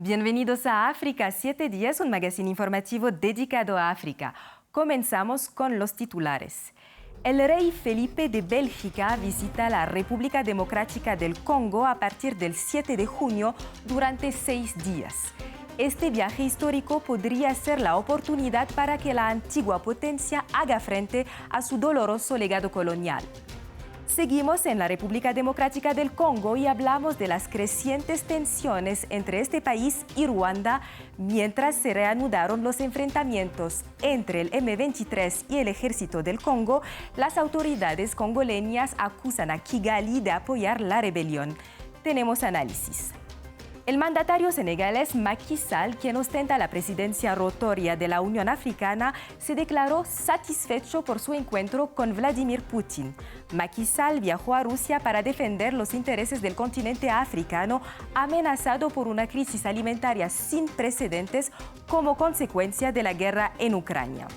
Bienvenidos a África 7 días, un magazine informativo dedicado a África. Comenzamos con los titulares. El rey Felipe de Bélgica visita la República Democrática del Congo a partir del 7 de junio durante 6 días. Este viaje histórico podría ser la oportunidad para que la antigua potencia haga frente a su doloroso legado colonial. Seguimos en la República Democrática del Congo y hablamos de las crecientes tensiones entre este país y Ruanda mientras se reanudaron los enfrentamientos entre el M23 y el ejército del Congo. Las autoridades congoleñas acusan a Kigali de apoyar la rebelión. Tenemos análisis. El mandatario senegalés Macky Sall, quien ostenta la presidencia rotatoria de la Unión Africana, se declaró satisfecho por su encuentro con Vladimir Putin. Macky Sall viajó a Rusia para defender los intereses del continente africano, amenazado por una crisis alimentaria sin precedentes como consecuencia de la guerra en Ucrania.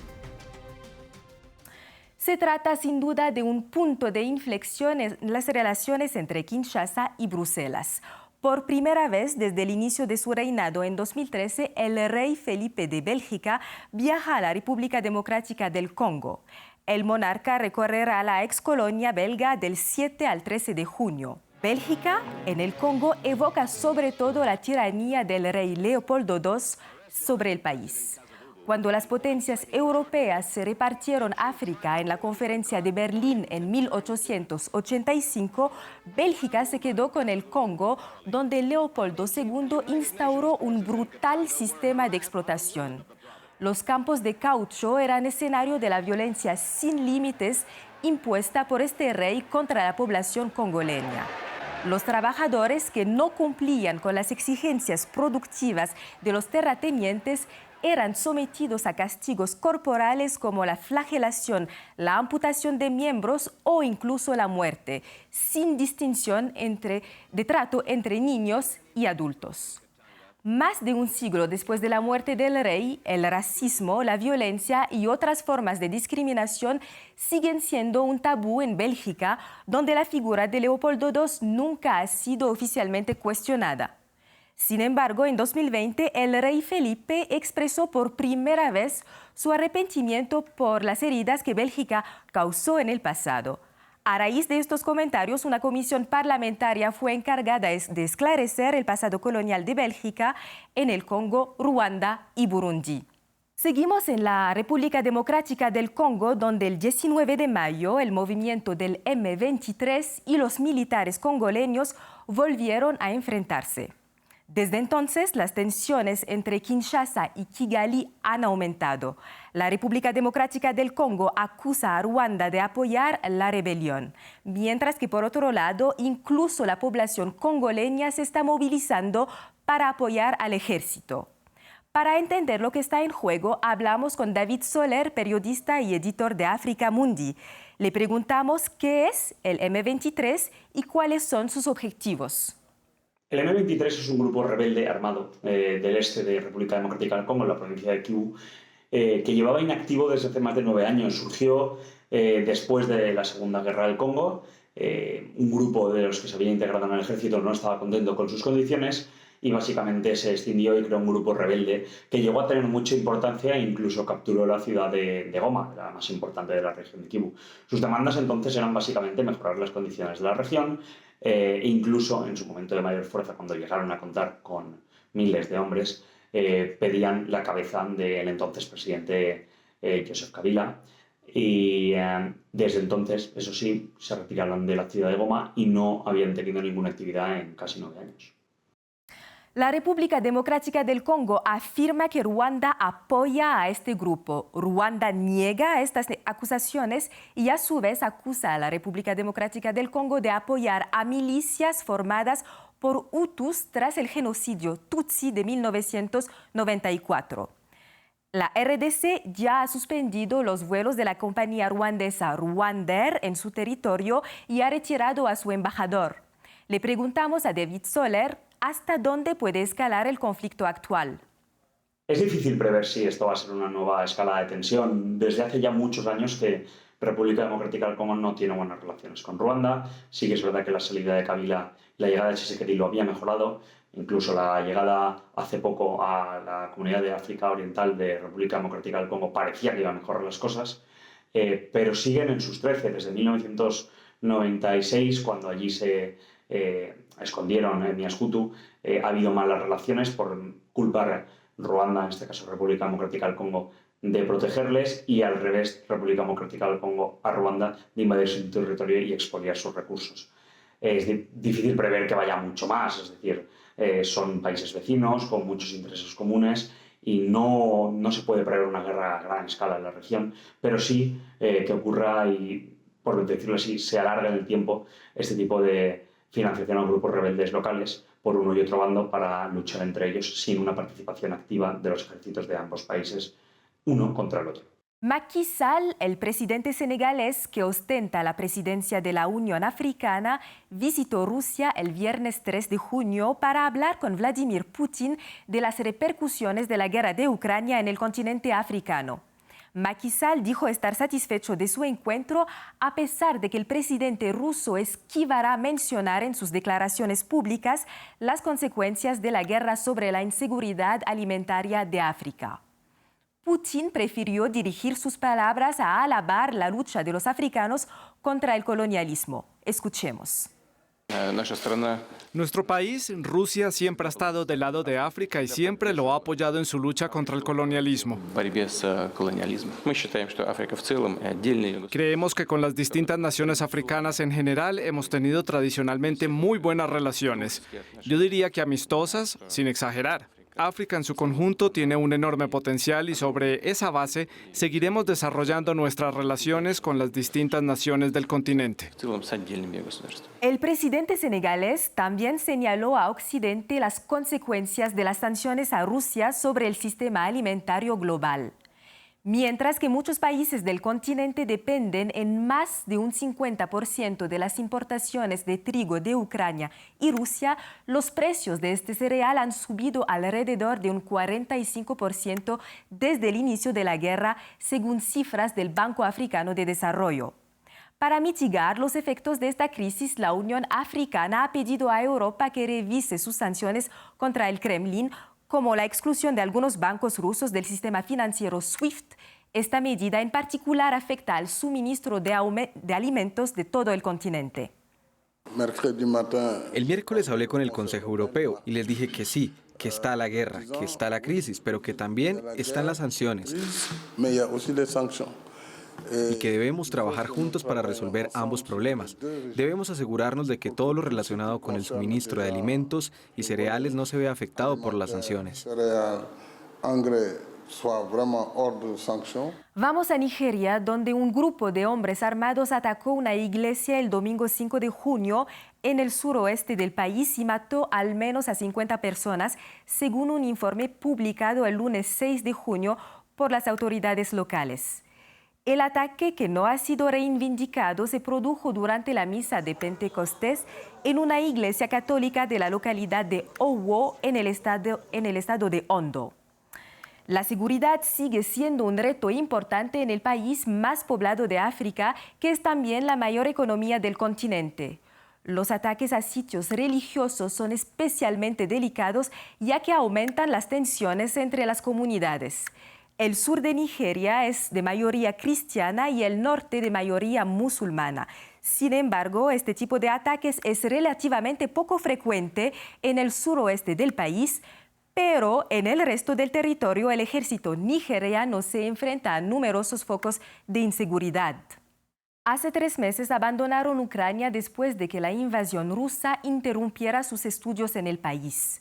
Se trata sin duda de un punto de inflexión en las relaciones entre Kinshasa y Bruselas. Por primera vez desde el inicio de su reinado en 2013, el rey Felipe de Bélgica viaja a la República Democrática del Congo. El monarca recorrerá la excolonia belga del 7 al 13 de junio. Bélgica, en el Congo, evoca sobre todo la tiranía del rey Leopoldo II sobre el país. Cuando las potencias europeas se repartieron África en la Conferencia de Berlín en 1885, Bélgica se quedó con el Congo, donde Leopoldo II instauró un brutal sistema de explotación. Los campos de caucho eran escenario de la violencia sin límites impuesta por este rey contra la población congoleña. Los trabajadores que no cumplían con las exigencias productivas de los terratenientes eran sometidos a castigos corporales como la flagelación, la amputación de miembros o incluso la muerte, sin distinción de trato entre niños y adultos. Más de un siglo después de la muerte del rey, el racismo, la violencia y otras formas de discriminación siguen siendo un tabú en Bélgica, donde la figura de Leopoldo II nunca ha sido oficialmente cuestionada. Sin embargo, en 2020, el rey Felipe expresó por primera vez su arrepentimiento por las heridas que Bélgica causó en el pasado. A raíz de estos comentarios, una comisión parlamentaria fue encargada de esclarecer el pasado colonial de Bélgica en el Congo, Ruanda y Burundi. Seguimos en la República Democrática del Congo, donde el 19 de mayo el movimiento del M23 y los militares congoleños volvieron a enfrentarse. Desde entonces, las tensiones entre Kinshasa y Kigali han aumentado. La República Democrática del Congo acusa a Ruanda de apoyar la rebelión, mientras que, por otro lado, incluso la población congoleña se está movilizando para apoyar al ejército. Para entender lo que está en juego, hablamos con David Soler, periodista y editor de Africa Mundi. Le preguntamos qué es el M23 y cuáles son sus objetivos. El M23 es un grupo rebelde armado del este de República Democrática del Congo, en la provincia de Kivu, que llevaba inactivo desde hace más de 9 años. Surgió después de la Segunda Guerra del Congo. Un grupo de los que se había integrado en el ejército no estaba contento con sus condiciones y básicamente se extinguió y creó un grupo rebelde que llegó a tener mucha importancia e incluso capturó la ciudad de Goma, la más importante de la región de Kivu. Sus demandas entonces eran básicamente mejorar las condiciones de la región e incluso en su momento de mayor fuerza, cuando llegaron a contar con miles de hombres, pedían la cabeza del entonces presidente Joseph Kabila. Y desde entonces, eso sí, se retiraron de la ciudad de Goma y no habían tenido ninguna actividad en casi 9 años. La República Democrática del Congo afirma que Ruanda apoya a este grupo. Ruanda niega estas acusaciones y a su vez acusa a la República Democrática del Congo de apoyar a milicias formadas por Hutus tras el genocidio Tutsi de 1994. La RDC ya ha suspendido los vuelos de la compañía ruandesa Rwandair en su territorio y ha retirado a su embajador. Le preguntamos a David Soler hasta dónde puede escalar el conflicto actual. Es difícil prever si esto va a ser una nueva escalada de tensión. Desde hace ya muchos años que República Democrática del Congo no tiene buenas relaciones con Ruanda. Sí que es verdad que la salida de Kabila, la llegada de Tshisekedi lo había mejorado, Incluso la llegada hace poco a la Comunidad de África Oriental de República Democrática del Congo parecía que iba a mejorar las cosas, pero siguen en sus 13. Desde 1996, cuando allí se escondieron etnias Hutu, ha habido malas relaciones por culpar Ruanda, en este caso República Democrática del Congo, de protegerles, y al revés, República Democrática del Congo a Ruanda de invadir su territorio y expoliar sus recursos. Es difícil prever que vaya mucho más, es decir, son países vecinos con muchos intereses comunes y no se puede prever una guerra a gran escala en la región, pero sí que ocurra y, por decirlo así, se alargue en el tiempo este tipo de financiación a grupos rebeldes locales por uno y otro bando para luchar entre ellos sin una participación activa de los ejércitos de ambos países uno contra el otro. Macky Sall, el presidente senegalés que ostenta la presidencia de la Unión Africana, visitó Rusia el viernes 3 de junio para hablar con Vladimir Putin de las repercusiones de la guerra de Ucrania en el continente africano. Macky Sall dijo estar satisfecho de su encuentro a pesar de que el presidente ruso esquivará mencionar en sus declaraciones públicas las consecuencias de la guerra sobre la inseguridad alimentaria de África. Putin prefirió dirigir sus palabras a alabar la lucha de los africanos contra el colonialismo. Escuchemos. Nuestro país, Rusia, siempre ha estado del lado de África y siempre lo ha apoyado en su lucha contra el colonialismo. Creemos que con las distintas naciones africanas en general hemos tenido tradicionalmente muy buenas relaciones. Yo diría que amistosas, sin exagerar. África en su conjunto tiene un enorme potencial y sobre esa base seguiremos desarrollando nuestras relaciones con las distintas naciones del continente. El presidente senegalés también señaló a Occidente las consecuencias de las sanciones a Rusia sobre el sistema alimentario global. Mientras que muchos países del continente dependen en más de un 50% de las importaciones de trigo de Ucrania y Rusia, los precios de este cereal han subido alrededor de un 45% desde el inicio de la guerra, según cifras del Banco Africano de Desarrollo. Para mitigar los efectos de esta crisis, la Unión Africana ha pedido a Europa que revise sus sanciones contra el Kremlin, como la exclusión de algunos bancos rusos del sistema financiero SWIFT. Esta medida en particular afecta al suministro de alimentos de todo el continente. El miércoles hablé con el Consejo Europeo y les dije que sí, que está la guerra, que está la crisis, pero que también están las sanciones. Y que debemos trabajar juntos para resolver ambos problemas. Debemos asegurarnos de que todo lo relacionado con el suministro de alimentos y cereales no se vea afectado por las sanciones. Vamos a Nigeria, donde un grupo de hombres armados atacó una iglesia el domingo 5 de junio en el suroeste del país y mató al menos a 50 personas, según un informe publicado el lunes 6 de junio por las autoridades locales. El ataque, que no ha sido reivindicado, se produjo durante la misa de Pentecostés en una iglesia católica de la localidad de Owo, en el estado de Ondo. La seguridad sigue siendo un reto importante en el país más poblado de África, que es también la mayor economía del continente. Los ataques a sitios religiosos son especialmente delicados, ya que aumentan las tensiones entre las comunidades. El sur de Nigeria es de mayoría cristiana y el norte de mayoría musulmana. Sin embargo, este tipo de ataques es relativamente poco frecuente en el suroeste del país, pero en el resto del territorio el ejército nigeriano se enfrenta a numerosos focos de inseguridad. Hace 3 meses abandonaron Ucrania después de que la invasión rusa interrumpiera sus estudios en el país.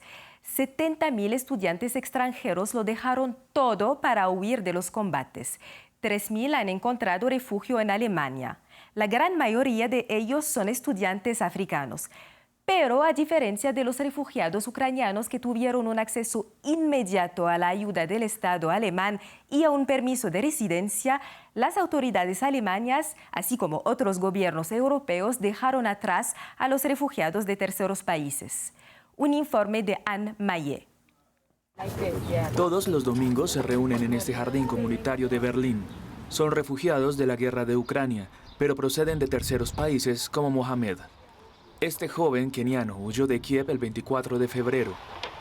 70.000 estudiantes extranjeros lo dejaron todo para huir de los combates. 3.000 han encontrado refugio en Alemania. La gran mayoría de ellos son estudiantes africanos. Pero a diferencia de los refugiados ucranianos que tuvieron un acceso inmediato a la ayuda del Estado alemán y a un permiso de residencia, las autoridades alemanas, así como otros gobiernos europeos, dejaron atrás a los refugiados de terceros países. Un informe de Anne Maillet. Todos los domingos se reúnen en este jardín comunitario de Berlín. Son refugiados de la guerra de Ucrania, pero proceden de terceros países como Mohamed. Este joven keniano huyó de Kiev el 24 de febrero,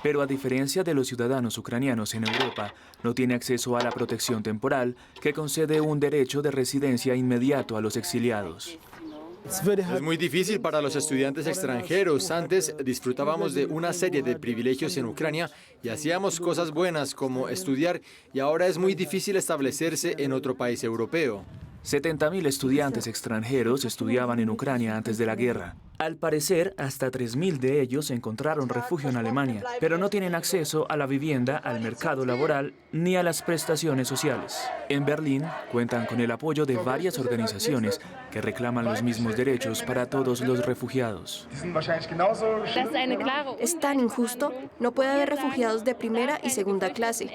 pero a diferencia de los ciudadanos ucranianos en Europa, no tiene acceso a la protección temporal que concede un derecho de residencia inmediato a los exiliados. Es muy difícil para los estudiantes extranjeros. Antes disfrutábamos de una serie de privilegios en Ucrania y hacíamos cosas buenas como estudiar, y ahora es muy difícil establecerse en otro país europeo. 70.000 estudiantes extranjeros estudiaban en Ucrania antes de la guerra. Al parecer, hasta 3.000 de ellos encontraron refugio en Alemania, pero no tienen acceso a la vivienda, al mercado laboral ni a las prestaciones sociales. En Berlín cuentan con el apoyo de varias organizaciones que reclaman los mismos derechos para todos los refugiados. Es tan injusto. No puede haber refugiados de primera y segunda clase.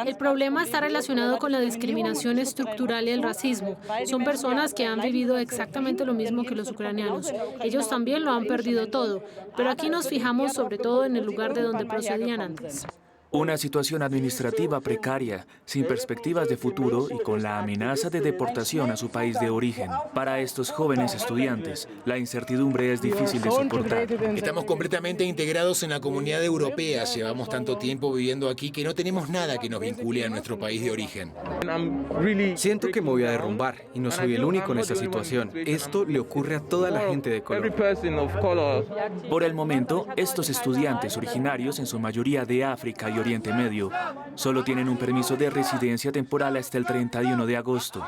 El problema está relacionado con la discriminación estructural y el racismo. Son personas que han vivido exactamente lo mismo que los ucranianos. Ellos también lo han perdido todo, pero aquí nos fijamos sobre todo en el lugar de donde procedían antes. Una situación administrativa precaria, sin perspectivas de futuro y con la amenaza de deportación a su país de origen. Para estos jóvenes estudiantes, la incertidumbre es difícil de soportar. Estamos completamente integrados en la comunidad europea. Llevamos tanto tiempo viviendo aquí que no tenemos nada que nos vincule a nuestro país de origen. Siento que me voy a derrumbar y no soy el único en esta situación. Esto le ocurre a toda la gente de color. Por el momento, estos estudiantes originarios, en su mayoría de África y Oriente Medio, solo tienen un permiso de residencia temporal hasta el 31 de agosto.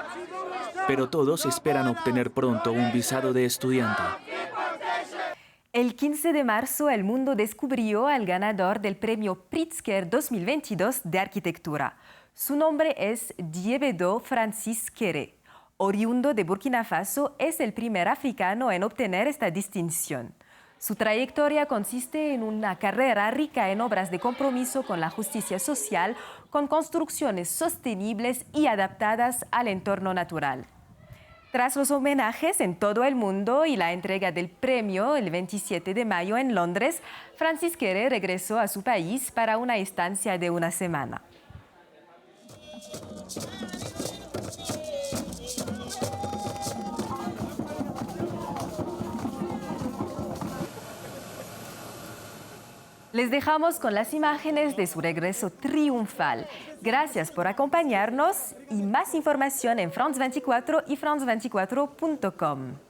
Pero todos esperan obtener pronto un visado de estudiante. El 15 de marzo, el mundo descubrió al ganador del premio Pritzker 2022 de arquitectura. Su nombre es Diébédo Francis Kéré. Oriundo de Burkina Faso, es el primer africano en obtener esta distinción. Su trayectoria consiste en una carrera rica en obras de compromiso con la justicia social, con construcciones sostenibles y adaptadas al entorno natural. Tras los homenajes en todo el mundo y la entrega del premio el 27 de mayo en Londres, Francis Kéré regresó a su país para una estancia de una semana. Les dejamos con las imágenes de su regreso triunfal. Gracias por acompañarnos y más información en France 24 y france24.com.